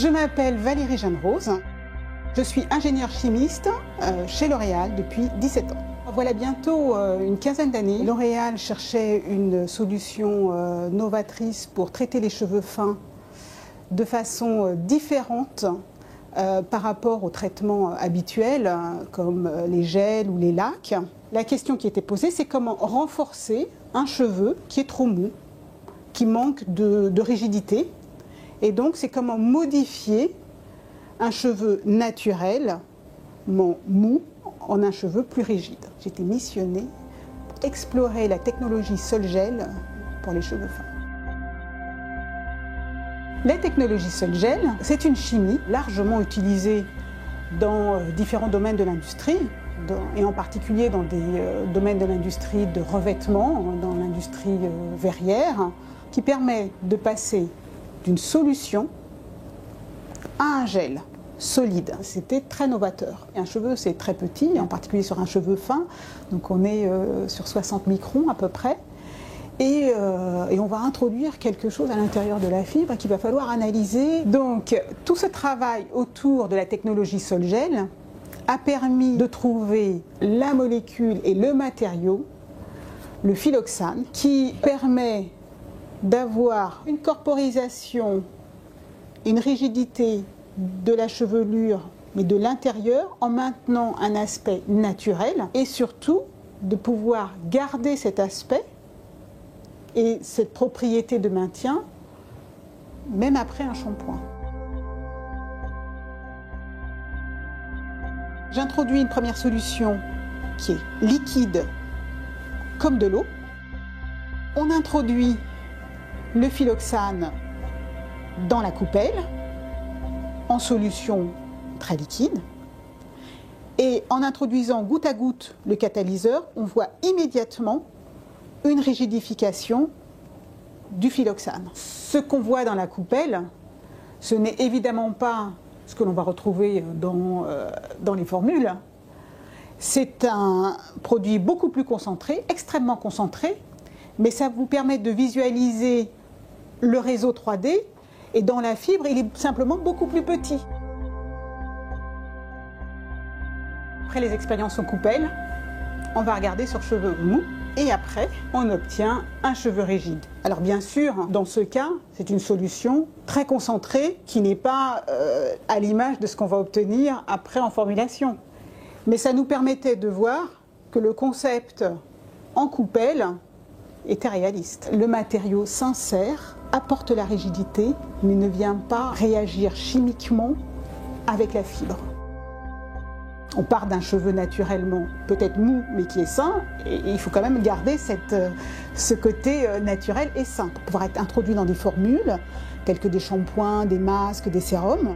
Je m'appelle Valérie Jeanne-Rose. Je suis ingénieure chimiste chez L'Oréal depuis 17 ans. Voilà bientôt une quinzaine d'années, L'Oréal cherchait une solution novatrice pour traiter les cheveux fins de façon différente par rapport aux traitements habituels comme les gels ou les lacs. La question qui était posée, c'est comment renforcer un cheveu qui est trop mou, qui manque de rigidité. Et donc, c'est comment modifier un cheveu naturellement mou en un cheveu plus rigide. J'ai été missionnée pour explorer la technologie Sol-Gel pour les cheveux fins. La technologie Sol-Gel, c'est une chimie largement utilisée dans différents domaines de l'industrie, et en particulier dans des domaines de l'industrie de revêtement, dans l'industrie verrière, qui permet de passer d'une solution à un gel solide. C'était très novateur. Un cheveu, c'est très petit, en particulier sur un cheveu fin, donc on est sur 60 microns à peu près. Et on va introduire quelque chose à l'intérieur de la fibre qu'il va falloir analyser. Donc tout ce travail autour de la technologie Sol-Gel a permis de trouver la molécule et le matériau, le phylloxane, qui permet d'avoir une corporisation, une rigidité de la chevelure, mais de l'intérieur, en maintenant un aspect naturel, et surtout de pouvoir garder cet aspect et cette propriété de maintien, même après un shampoing. J'introduis une première solution qui est liquide comme de l'eau. On introduit le phylloxane dans la coupelle en solution très liquide. Et en introduisant goutte à goutte le catalyseur, on voit immédiatement une rigidification du phylloxane. Ce qu'on voit dans la coupelle, ce n'est évidemment pas ce que l'on va retrouver dans les formules. C'est un produit beaucoup plus concentré, extrêmement concentré, mais ça vous permet de visualiser le réseau 3D, et dans la fibre, il est simplement beaucoup plus petit. Après les expériences en coupelle, on va regarder sur cheveux mous, et après, on obtient un cheveu rigide. Alors bien sûr, dans ce cas, c'est une solution très concentrée qui n'est pas à l'image de ce qu'on va obtenir après en formulation. Mais ça nous permettait de voir que le concept en coupelle était réaliste. Le matériau s'insère, apporte la rigidité, mais ne vient pas réagir chimiquement avec la fibre. On part d'un cheveu naturellement peut-être mou, mais qui est sain, et il faut quand même garder ce côté naturel et sain pour pouvoir être introduit dans des formules, telles que des shampoings, des masques, des sérums.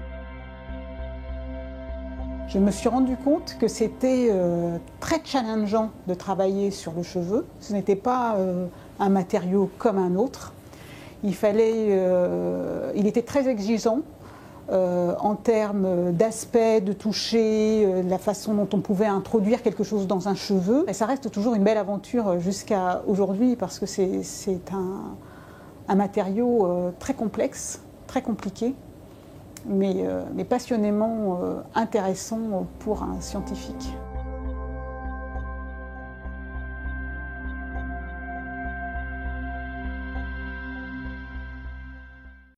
Je me suis rendu compte que c'était très challengeant de travailler sur le cheveu. Ce n'était pas un matériau comme un autre. Il était très exigeant en termes d'aspect, de toucher, la façon dont on pouvait introduire quelque chose dans un cheveu. Et ça reste toujours une belle aventure jusqu'à aujourd'hui parce que c'est un matériau très complexe, très compliqué, mais passionnément intéressant pour un scientifique.